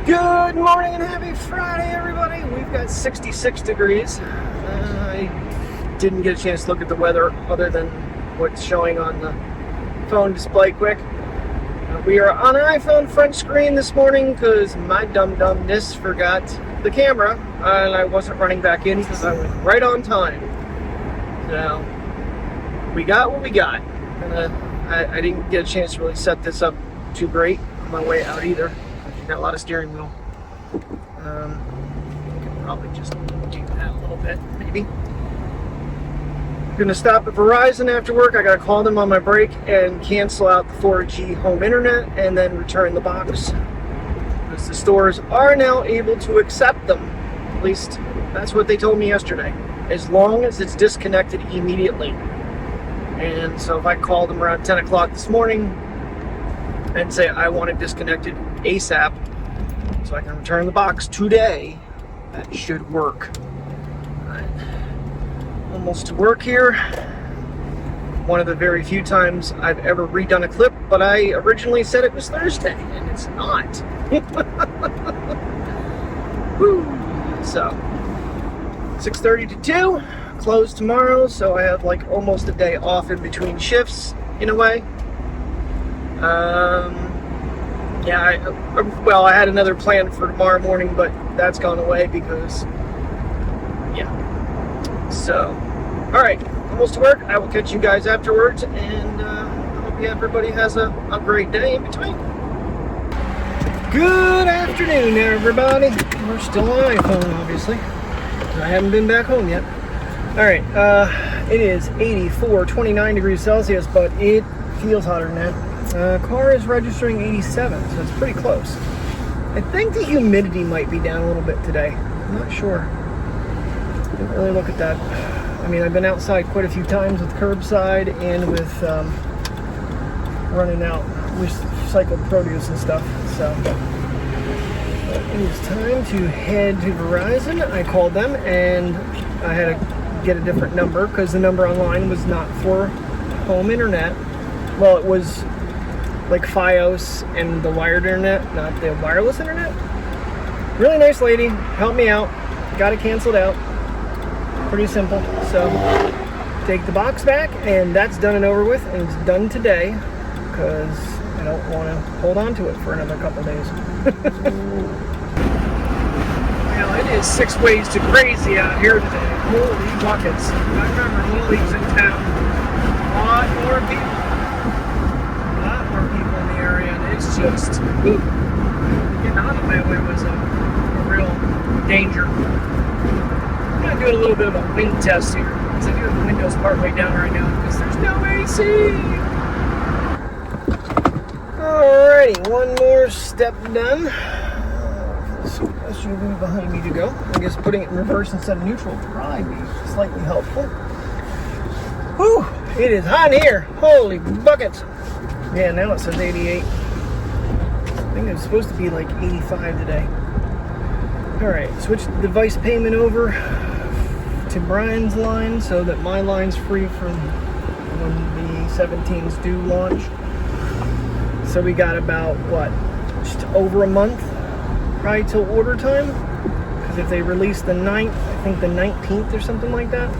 Good morning and happy Friday, everybody. We've got 66 degrees. I didn't get a chance to look at the weather other than what's showing on the phone display quick. We are on an iPhone front screen this morning because my dum-dumness forgot the camera and I wasn't running back in because I was right on time. So we got what we got. And I didn't get a chance to really set this up too great on my way out either. Got a lot of steering wheel. I could probably just do that a little bit, maybe. Gonna stop at Verizon after work. I gotta call them on my break and cancel out the 4G home internet and then return the box. Because the stores are now able to accept them. At least that's what they told me yesterday. As long as it's disconnected immediately. And so if I call them around 10 o'clock this morning and say I want it disconnected ASAP so I can return the box today, that should work. Right. Almost to work here. One of the very few times I've ever redone a clip, but I originally said it was Thursday and it's not. Woo. So 6:30 to 2, closed tomorrow, so I have like almost a day off in between shifts in a way. Yeah, I had another plan for tomorrow morning, but that's gone away because, yeah. So, all right, almost to work. I will catch you guys afterwards, and I hope everybody has a great day in between. Good afternoon, everybody. We're still on iPhone, obviously. I haven't been back home yet. All right, it is 29 degrees Celsius, but it feels hotter than that. Car is registering 87, so it's pretty close. I think the humidity might be down a little bit today. I'm not sure. Didn't really look at that. I mean, I've been outside quite a few times with curbside and with running out recycled produce and stuff. So it is time to head to Verizon. I called them and I had to get a different number because the number online was not for home internet. Well, it was like FiOS and the wired internet, not the wireless internet. Really nice lady, helped me out, got it canceled out. Pretty simple. So take the box back and that's done and over with, and it's done today because I don't want to hold on to it for another couple days. Well, it is 6 ways to crazy out here today. Holy buckets. I remember Oakley's in town. A lot more people. It's just, ooh, getting out of my way was a real danger. I'm going to do a little bit of a wind test here, because I do have the windows partway down right now, because there's no AC. Alrighty, one more step done. This SUV behind me to go. I guess putting it in reverse instead of neutral would probably be slightly helpful. Whew, it is hot in here. Holy buckets. Yeah, now it says 88. I think it was supposed to be like 85 today. Alright, switch the device payment over to Brian's line so that my line's free from when the 17s do launch. So we got about, what, just over a month probably till order time. Because if they release the 9th, I think the 19th or something like that.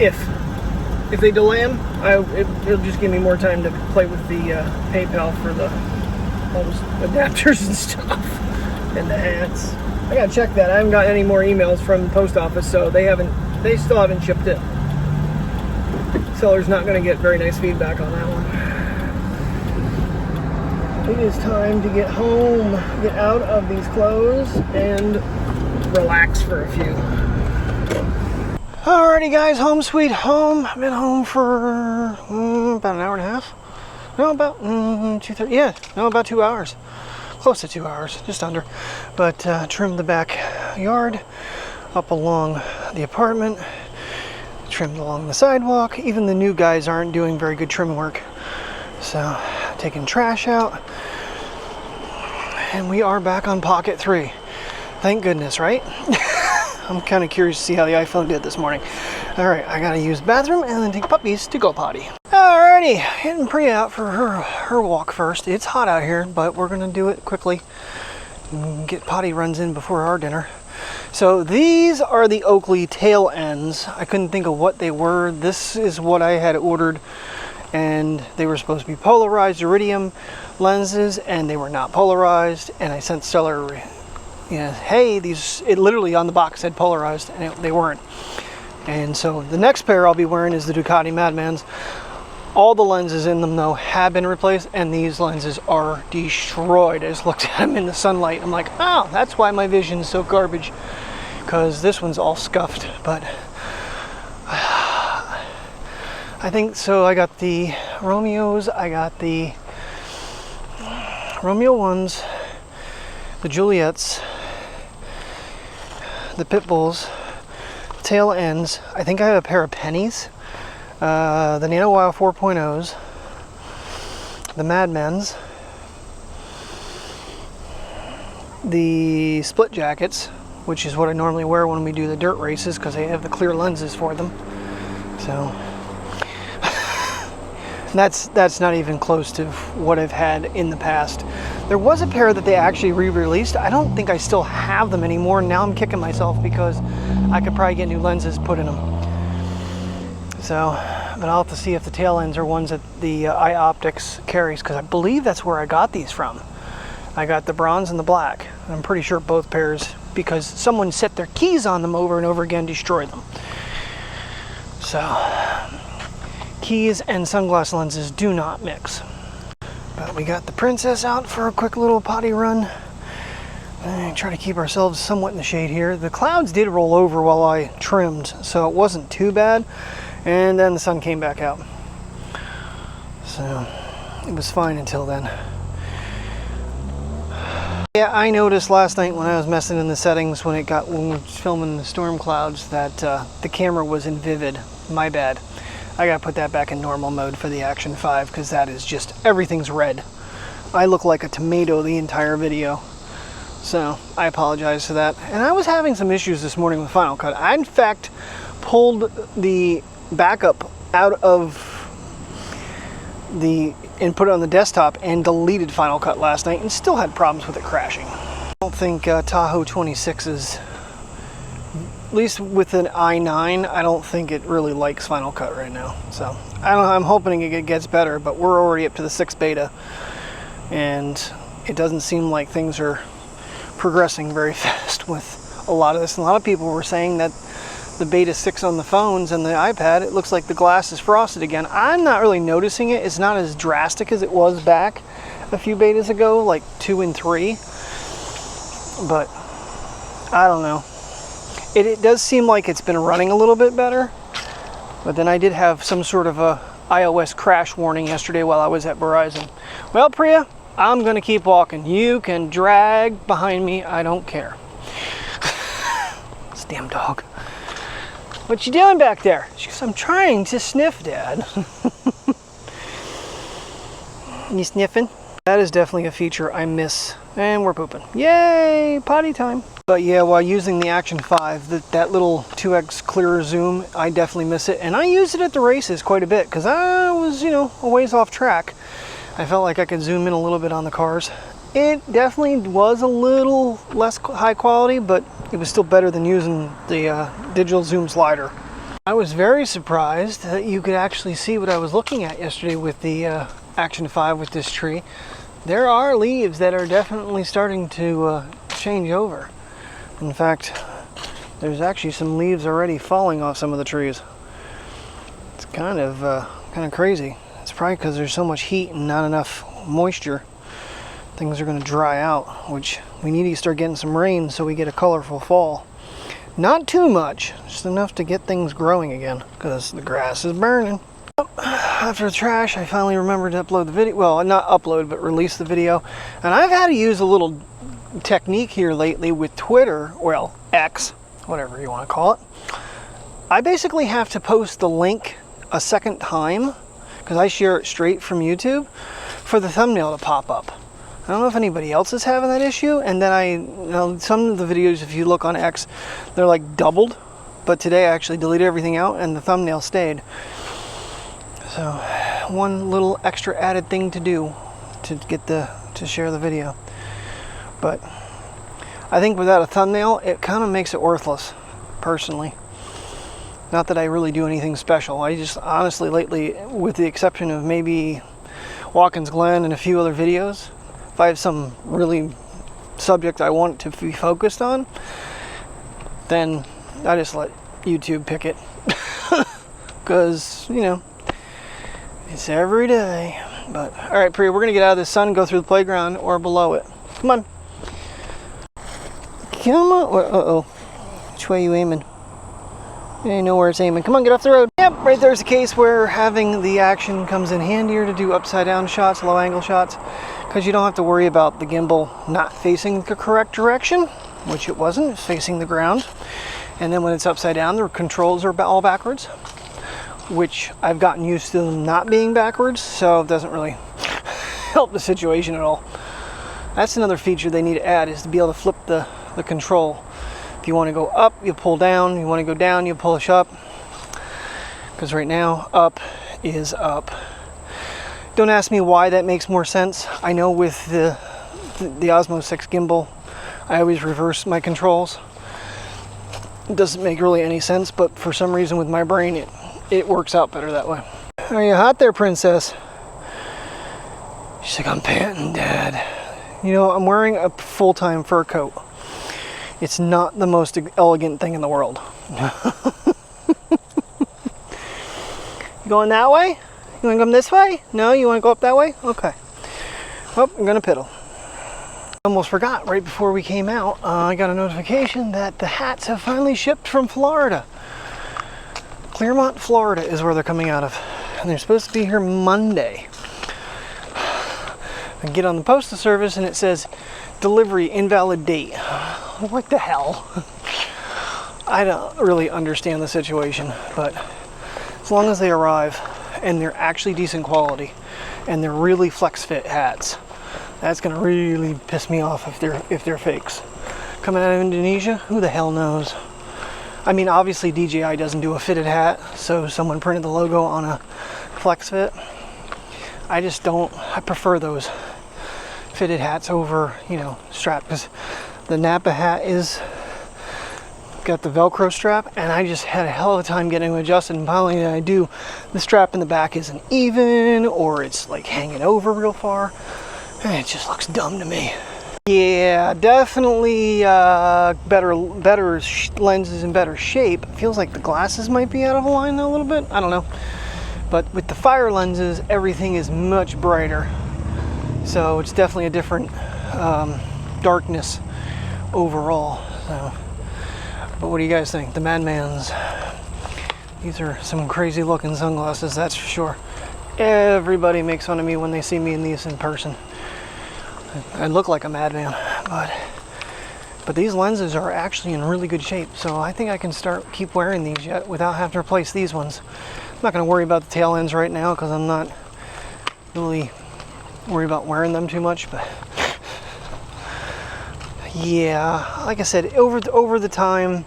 If they delay them, it'll just give me more time to play with the PayPal for all those adapters and stuff and the hats. I gotta check that. I haven't got any more emails from the post office, so they still haven't shipped it. Seller's not gonna get very nice feedback on that one. It is time to get home, get out of these clothes, and relax for a few. Alrighty guys, home sweet home. I've been home for about an hour and a half. No, about 2:30. Yeah, no, about 2 hours. Close to 2 hours, just under. But trimmed the backyard, up along the apartment, trimmed along the sidewalk. Even the new guys aren't doing very good trim work. So, taking trash out. And we are back on Pocket 3. Thank goodness, right? I'm kind of curious to see how the iPhone did this morning. All right, I gotta use the bathroom and then take puppies to go potty. Alrighty Alrighty, getting Priya out for her walk first. It's hot out here, but we're gonna do it quickly and get potty runs in before our dinner. So these are the Oakley tail ends. I couldn't think of what they were. This is what I had ordered, and they were supposed to be polarized iridium lenses, and they were not polarized. And I sent seller, hey, these, it literally on the box said polarized, and they weren't. And so the next pair I'll be wearing is the Ducati Madmans. All the lenses in them though have been replaced, and these lenses are destroyed. I just looked at them in the sunlight. I'm like, oh, that's why my vision is so garbage, because this one's all scuffed. But I think so. I got the Romeos, I got the Romeo 1s, the Juliets, the Pitbulls, tail ends. I think I have a pair of pennies. The Nano Wow 4.0s, the Madmans, the split jackets, which is what I normally wear when we do the dirt races because they have the clear lenses for them. So that's not even close to what I've had in the past. There was a pair that they actually re-released. I don't think I still have them anymore. Now I'm kicking myself because I could probably get new lenses put in them. So, but I'll have to see if the tail ends are ones that the iOptics carries, because I believe that's where I got these from. I got the bronze and the black. I'm pretty sure both pairs, because someone set their keys on them over and over again, destroyed them. So, keys and sunglass lenses do not mix. But we got the Princess out for a quick little potty run. And try to keep ourselves somewhat in the shade here. The clouds did roll over while I trimmed, so it wasn't too bad. And then the sun came back out. So it was fine until then. Yeah, I noticed last night when I was messing in the settings when we were filming the storm clouds that the camera was in vivid. My bad. I gotta put that back in normal mode for the Action 5 because that is just, everything's red. I look like a tomato the entire video. So I apologize for that. And I was having some issues this morning with Final Cut. I in fact pulled the backup out of and put it on the desktop and deleted Final Cut last night and still had problems with it crashing. I don't think Tahoe 26s, at least with an i9, I don't think it really likes Final Cut right now. So I don't know, I'm hoping it gets better, but we're already up to the 6th beta and it doesn't seem like things are progressing very fast with a lot of this. And a lot of people were saying that the beta 6 on the phones and the iPad, it looks like the glass is frosted again. I'm not really noticing it. It's not as drastic as it was back a few betas ago, like 2 and 3. But I don't know. It does seem like it's been running a little bit better. But then I did have some sort of a iOS crash warning yesterday while I was at Verizon. Well, Priya, I'm gonna keep walking. You can drag behind me, I don't care. This damn dog. What you doing back there? She goes, I'm trying to sniff, Dad. You sniffing? That is definitely a feature I miss. And we're pooping. Yay, potty time. But yeah, while using the Action 5, that little 2x clearer zoom, I definitely miss it. And I used it at the races quite a bit because I was, a ways off track. I felt like I could zoom in a little bit on the cars. It definitely was a little less high quality, but it was still better than using the digital zoom slider. I was very surprised that you could actually see what I was looking at yesterday with the Action 5 with this tree. There are leaves that are definitely starting to change over. In fact, there's actually some leaves already falling off some of the trees. It's kind of crazy. It's probably because there's so much heat and not enough moisture. Things are going to dry out, which we need to start getting some rain so we get a colorful fall. Not too much, just enough to get things growing again, because the grass is burning. After the trash, I finally remembered to upload the video. Well, not upload, but release the video. And I've had to use a little technique here lately with Twitter, well, X, whatever you want to call it. I basically have to post the link a second time, because I share it straight from YouTube, for the thumbnail to pop up. I don't know if anybody else is having that issue, and then some of the videos, if you look on X, they're like doubled, but today I actually deleted everything out and the thumbnail stayed. So one little extra added thing to do to get to share the video. But I think without a thumbnail, it kind of makes it worthless, personally. Not that I really do anything special. I just honestly lately, with the exception of maybe Watkins Glen and a few other videos, if I have some really subject I want to be focused on, then I just let YouTube pick it. Because, you know, it's every day. But, alright, Priya, we're going to get out of the sun and go through the playground or below it. Come on. Come on. Uh-oh. Which way are you aiming? I didn't know where it's aiming. Come on, get off the road. Yep, right there's a case where having the Action comes in handier to do upside down shots, low angle shots, because you don't have to worry about the gimbal not facing the correct direction, which it wasn't. It's facing the ground. And then when it's upside down, the controls are all backwards, which I've gotten used to them not being backwards, so it doesn't really help the situation at all. That's another feature they need to add, is to be able to flip the control. If you want to go up, you pull down. You want to go down, you push up. Because right now, up is up. Don't ask me why that makes more sense. I know with the Osmo 6 gimbal, I always reverse my controls. It doesn't make really any sense, but for some reason with my brain, it works out better that way. Are you hot there, princess? She's like, I'm panting, Dad. You know, I'm wearing a full-time fur coat. It's not the most elegant thing in the world. You going that way? You want to come this way? No, you want to go up that way? Okay. Oh, I'm going to piddle. Almost forgot, right before we came out, I got a notification that the hats have finally shipped from Florida. Clearmont, Florida is where they're coming out of. And they're supposed to be here Monday. I get on the postal service and it says, delivery invalid date. What the hell? I don't really understand the situation, but as long as they arrive and they're actually decent quality and they're really flex fit hats, that's gonna really piss me off if they're fakes. Coming out of Indonesia, who the hell knows? I mean, obviously DJI doesn't do a fitted hat, so someone printed the logo on a flex fit. I just don't. I prefer those fitted hats over, you know, strap, because the Napa hat is got the Velcro strap, and I just had a hell of a time getting it adjusted, and finally I do, the strap in the back isn't even, or it's like hanging over real far, and it just looks dumb to me. Yeah, definitely better lenses in better shape. Feels like the glasses might be out of line though, a little bit. I don't know. But with the fire lenses, everything is much brighter. So it's definitely a different darkness overall. So, but what do you guys think? The Madmans. These are some crazy looking sunglasses, that's for sure. Everybody makes fun of me when they see me in these in person. I look like a madman, but these lenses are actually in really good shape, so I think I can keep wearing these yet without having to replace these ones. I'm not going to worry about the tail ends right now because I'm not really worried about wearing them too much, but yeah, like I said, over the time,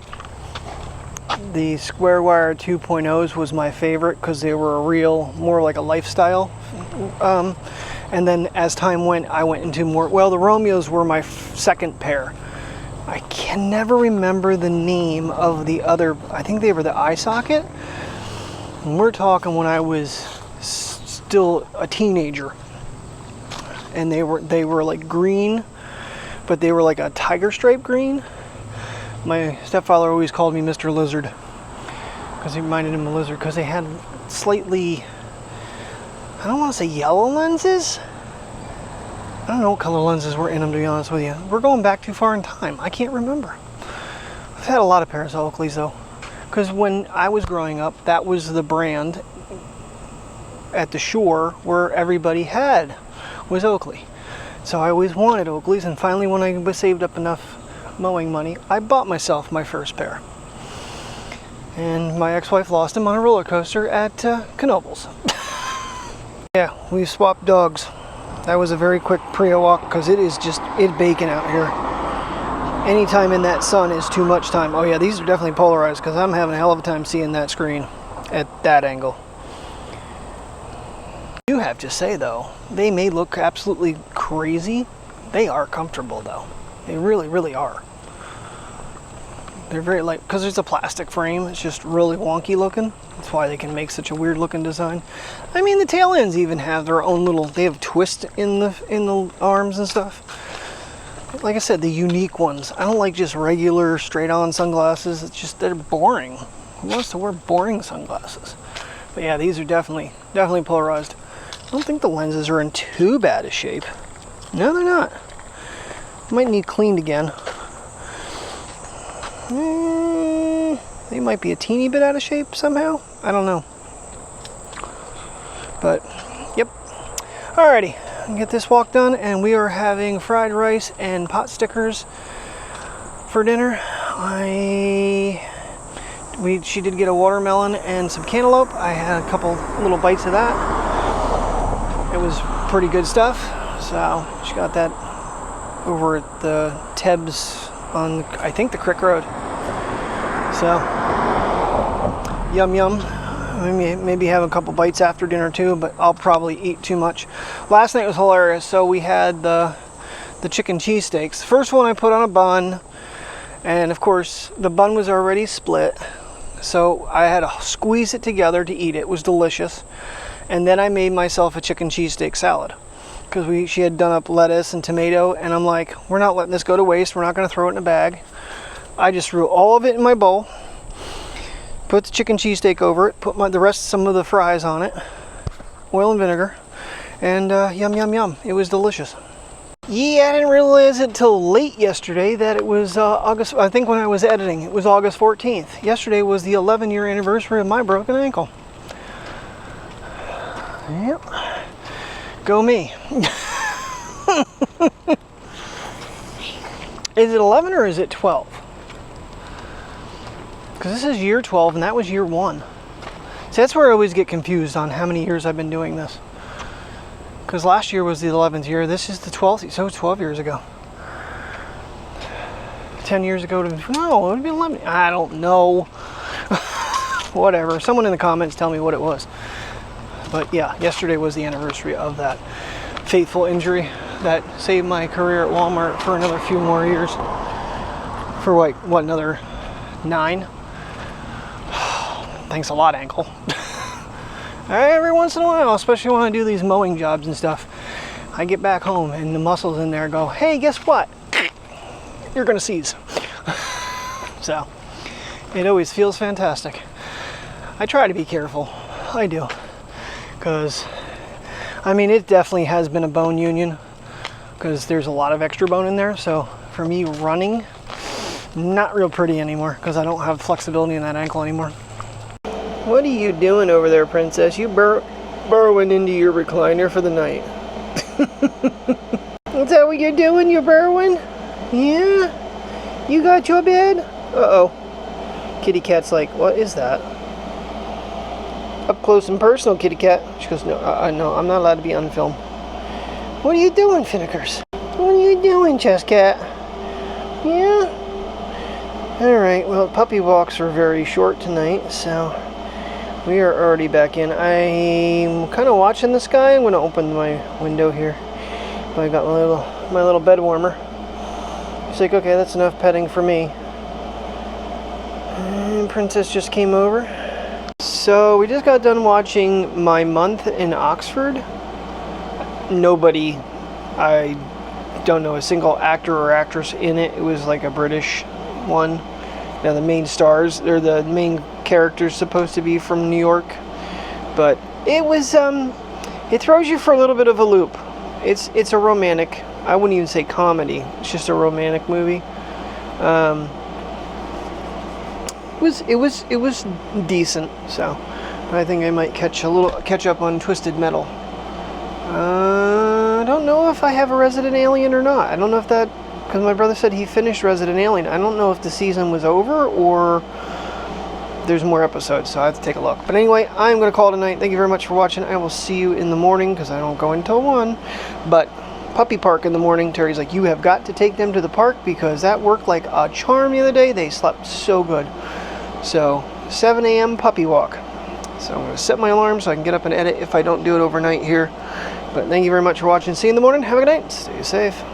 the Square Wire 2.0s was my favorite because they were more like a lifestyle. And then as time went, I went into more, well, the Romeos were my second pair. I can never remember the name of the other, I think they were the eye socket. And we're talking when I was still a teenager. And they were like green, but they were like a tiger stripe green. My stepfather always called me Mr. Lizard because he reminded him of a lizard, because they had slightly, I don't want to say yellow lenses. I don't know what color lenses were in them, to be honest with you. We're going back too far in time. I can't remember. I've had a lot of pairs of Oakleys though, because when I was growing up, that was the brand at the shore where everybody had was Oakley. So I always wanted Oakleys, and finally when I saved up enough mowing money, I bought myself my first pair. And my ex-wife lost him on a roller coaster at Knoebels. Yeah, we swapped dogs. That was a very quick Priya walk because it's baking out here. Anytime in that sun is too much time. Oh yeah, these are definitely polarized because I'm having a hell of a time seeing that screen at that angle. have to say though, they may look absolutely crazy. They are comfortable though. They really, really are. They're very light, because there's a plastic frame. It's just really wonky looking. That's why they can make such a weird looking design. I mean, the tail ends even have their own little, they have twist in the arms and stuff. Like I said, the unique ones. I don't like just regular straight on sunglasses. It's just, they're boring. Who wants to wear boring sunglasses? But yeah, these are definitely polarized. I don't think the lenses are in too bad a shape. No, they're not. Might need cleaned again. They might be a teeny bit out of shape somehow. I don't know. But, yep. Alrighty, get this walk done, and we are having fried rice and pot stickers for dinner. She did get a watermelon and some cantaloupe. I had a couple little bites of that. It was pretty good stuff. So she got that over at the Tebs on, I think, the Crick Road. So, yum yum. Maybe have a couple bites after dinner too, but I'll probably eat too much. Last night was hilarious. So we had the chicken cheesesteaks. The first one I put on a bun, and of course the bun was already split. So I had to squeeze it together to eat it. It was delicious. And then I made myself a chicken cheesesteak salad. Because she had done up lettuce and tomato, and I'm like, we're not letting this go to waste. We're not going to throw it in a bag. I just threw all of it in my bowl, put the chicken cheesesteak over it, put some of the fries on it, oil and vinegar, and yum yum yum. It was delicious. Yeah, I didn't realize it till late yesterday that it was August. I think when I was editing, it was August 14th. Yesterday was the 11-year anniversary of my broken ankle. Yep. Go me. Is it 11 or is it 12? Because this is year 12 and that was year 1. So that's where I always get confused on how many years I've been doing this. Because last year was the 11th year. This is the 12th. So 12 years ago. 10 years ago. No, it would be 11. I don't know. Whatever. Someone in the comments tell me what it was. But yeah, yesterday was the anniversary of that fateful injury that saved my career at Walmart for another few more years. For what, another 9? Thanks a lot, ankle. Every once in a while, especially when I do these mowing jobs and stuff, I get back home and the muscles in there go, hey, guess what? You're gonna seize. So, it always feels fantastic. I try to be careful. I do. Because, I mean, it definitely has been a bone union because there's a lot of extra bone in there. So for me, running, not real pretty anymore because I don't have flexibility in that ankle anymore. What are you doing over there, princess? You burrowing into your recliner for the night. Is that what you're doing? You're burrowing? Yeah? You got your bed? Uh-oh. Kitty cat's like, what is that? Up close and personal, kitty cat. She goes, no, no, I'm not allowed to be on film. What are you doing, Finnegers? What are you doing, chess cat? Yeah? Alright, well, puppy walks are very short tonight, so we are already back in. I'm kind of watching the sky. I'm going to open my window here. I got my little bed warmer. She's like, okay, that's enough petting for me. And Princess just came over. So we just got done watching My Month in Oxford. Nobody, I don't know a single actor or actress in it. It was like a British one. Now the main stars, or the main characters, supposed to be from New York, but it was it throws you for a little bit of a loop. It's a romantic, I wouldn't even say comedy, it's just a romantic movie. It was decent, so I think I might catch up on Twisted Metal. I don't know if I have a Resident Alien or not. I don't know if that, because my brother said he finished Resident Alien. I don't know if the season was over or there's more episodes, so I have to take a look. But anyway, I'm going to call it a night. Thank you very much for watching. I will see you in the morning because I don't go until 1. But puppy park in the morning. Terry's like, you have got to take them to the park because that worked like a charm the other day. They slept so good. So 7 a.m. puppy walk. So I'm going to set my alarm so I can get up and edit if I don't do it overnight here. But thank you very much for watching. See you in the morning. Have a good night. Stay safe.